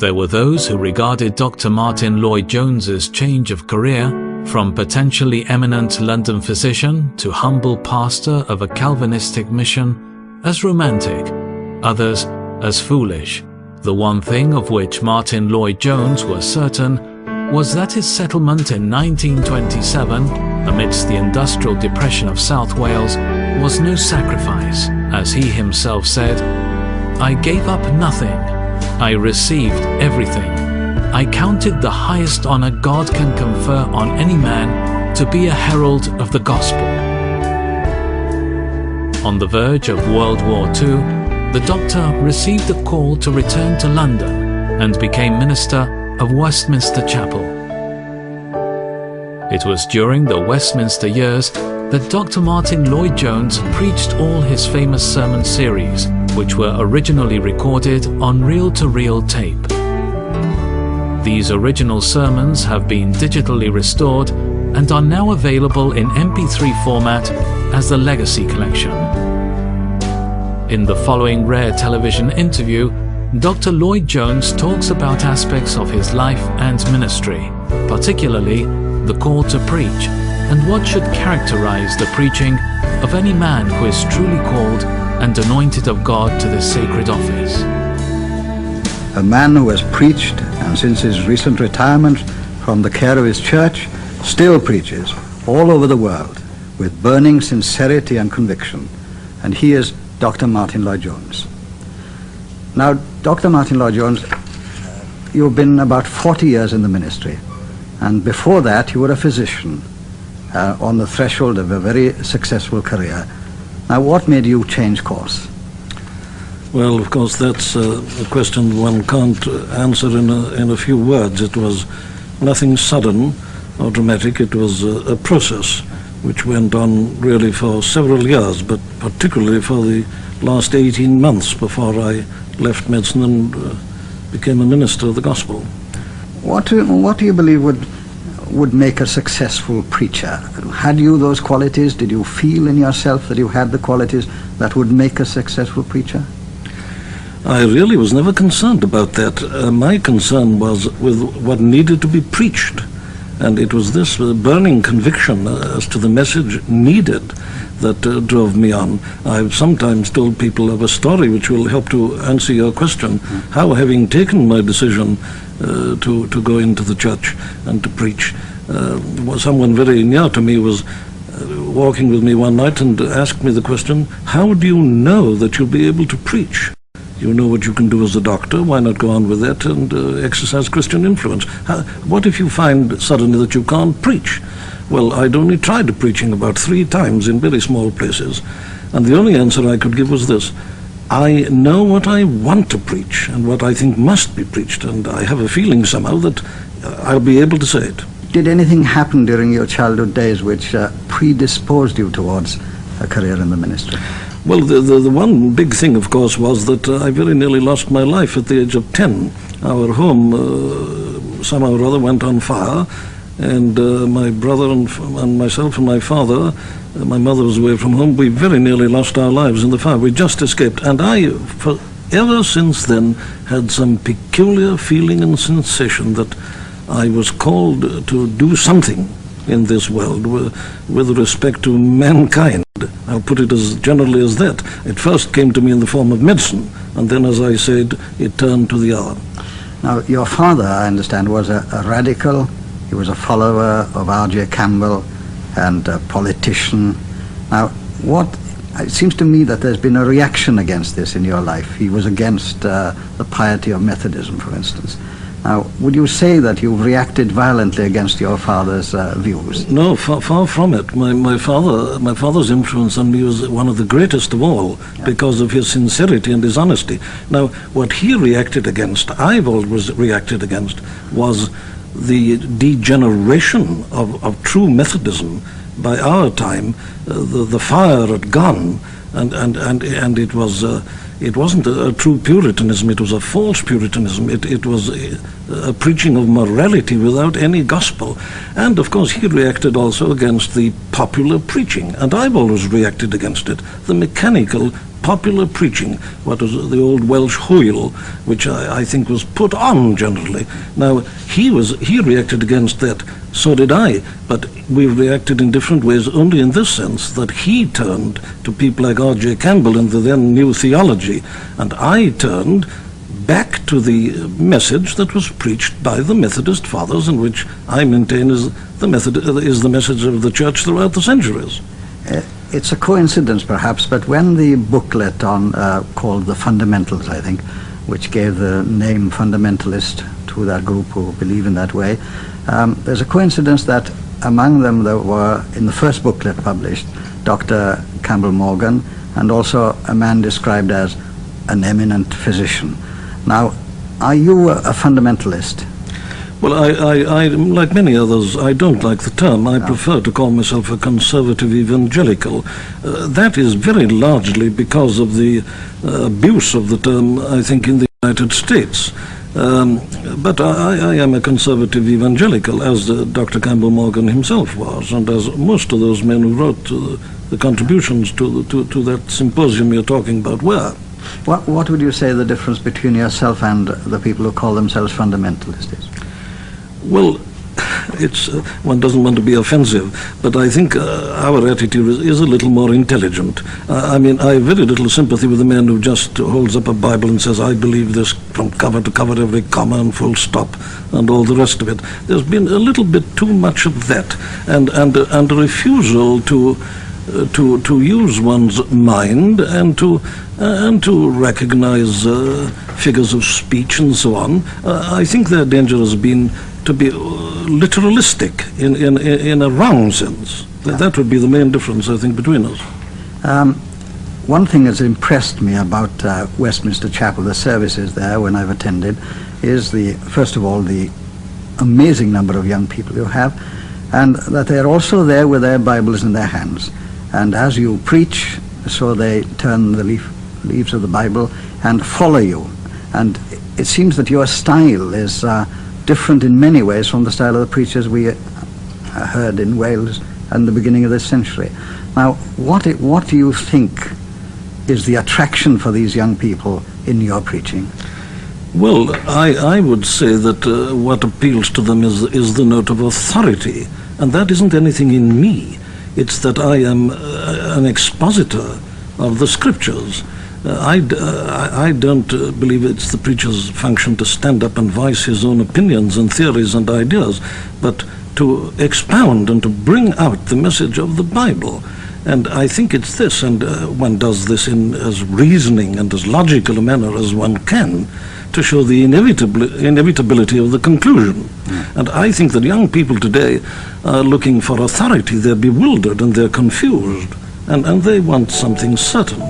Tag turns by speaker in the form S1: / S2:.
S1: There were those who regarded Dr. Martyn Lloyd-Jones's change of career from potentially eminent London physician to humble pastor of a Calvinistic mission as romantic, others as foolish. The one thing of which Martyn Lloyd-Jones was certain was that his settlement in 1927, amidst the industrial depression of South Wales, was no sacrifice. As he himself said, "I gave up nothing. I received everything. I counted the highest honor God can confer on any man to be a herald of the gospel." On the verge of World War II, the doctor received a call to return to London and became minister of Westminster Chapel. It was during the Westminster years that Dr. Martyn Lloyd-Jones preached all his famous sermon series, which were originally recorded on reel-to-reel tape. These original sermons have been digitally restored and are now available in MP3 format as the Legacy Collection. In the following rare television interview, Dr. Lloyd-Jones talks about aspects of his life and ministry, particularly the call to preach and what should characterize the preaching of any man who is truly called and anointed of God to this sacred office.
S2: A man who has preached, and since his recent retirement from the care of his church, still preaches all over the world with burning sincerity and conviction. And he is Dr. Martyn Lloyd-Jones. Now, Dr. Martyn Lloyd-Jones, you've been about 40 years in the ministry, and before that you were a physician on the threshold of a very successful career. Now, what made you change course?
S3: Well, of course, that's a question one can't answer in a few words. It was nothing sudden or dramatic. It was a process which went on really for several years, but particularly for the last 18 months before I left medicine and became a minister of the gospel.
S2: What do you believe would make a successful preacher? Had you those qualities? Did you feel in yourself that you had the qualities that would make a successful preacher?
S3: I really was never concerned about that. My concern was with what needed to be preached. And it was this burning conviction as to the message needed that drove me on. I've sometimes told people of a story which will help to answer your question, how, having taken my decision to go into the church and to preach, someone very near to me was walking with me one night and asked me the question, how do you know that you'll be able to preach? You know what you can do as a doctor, why not go on with that and exercise Christian influence? What if you find suddenly that you can't preach? Well, I'd only tried preaching about 3 times in very small places, and the only answer I could give was this: I know what I want to preach and what I think must be preached, and I have a feeling somehow that I'll be able to say it.
S2: Did anything happen during your childhood days which predisposed you towards a career in the ministry?
S3: Well, the one big thing, of course, was that I very nearly lost my life at the age of 10. Our home, somehow or other, went on fire, and my brother and myself and my father, my mother was away from home, we very nearly lost our lives in the fire. We just escaped, and I, ever since then, had some peculiar feeling and sensation that I was called to do something in this world with respect to mankind. I'll put it as generally as that. It first came to me in the form of medicine, and then, as I said, it turned to the other.
S2: Now, your father, I understand, was a radical. He was a follower of R.J. Campbell and a politician. Now, it seems to me that there's been a reaction against this in your life. He was against the piety of Methodism, for instance. Now, would you say that you've reacted violently against your father's views?
S3: No, far from it. My father's influence on me was one of the greatest of all, because of his sincerity and his honesty. Now, what he reacted against, I've always reacted against, was the degeneration of true Methodism. By our time, the fire had gone, and it was. It wasn't a true Puritanism, it was a false Puritanism. It was a preaching of morality without any gospel. And of course he reacted also against the popular preaching, and I've always reacted against it, the mechanical popular preaching, what was the old Welsh hwyl, which I think was put on generally. Now he reacted against that, so did I, but we reacted in different ways only in this sense, that he turned to people like R.J. Campbell and the then New Theology, and I turned back to the message that was preached by the Methodist fathers, and which I maintain is the message of the church throughout the centuries.
S2: It's a coincidence perhaps, but when the booklet on called The Fundamentals, I think, which gave the name fundamentalist to that group who believe in that way, there's a coincidence that among them there were, in the first booklet published, Dr. Campbell Morgan, and also a man described as an eminent physician. Now, are you a fundamentalist?
S3: Well, I, like many others, I don't like the term. I prefer to call myself a conservative evangelical. That is very largely because of the abuse of the term, I think, in the United States. But I am a conservative evangelical, as Dr. Campbell Morgan himself was, and as most of those men who wrote the contributions to that symposium you're talking about were.
S2: What would you say the difference between yourself and the people who call themselves fundamentalists is?
S3: Well, it's one doesn't want to be offensive, but I think our attitude is a little more intelligent. I mean, I have very little sympathy with the man who just holds up a Bible and says, I believe this from cover to cover, every comma and full stop, and all the rest of it. There's been a little bit too much of that, and a refusal to use one's mind and to recognize figures of speech and so on. I think their danger has been to be literalistic in a wrong sense. That would be the main difference, I think, between us.
S2: One thing that's impressed me about Westminster Chapel, the services there when I've attended, is first of all, the amazing number of young people you have, and that they're also there with their Bibles in their hands. And as you preach, so they turn the leaves of the Bible and follow you. And it seems that your style is different in many ways from the style of the preachers we heard in Wales in the beginning of this century. Now, what do you think is the attraction for these young people in your preaching?
S3: Well, I would say that what appeals to them is the note of authority, and that isn't anything in me. It's that I am an expositor of the scriptures. I don't believe it's the preacher's function to stand up and voice his own opinions and theories and ideas, but to expound and to bring out the message of the Bible. And I think it's this, and one does this in as reasoning and as logical a manner as one can, to show the inevitability of the conclusion. And I think that young people today are looking for authority. They're bewildered and they're confused, and they want something certain.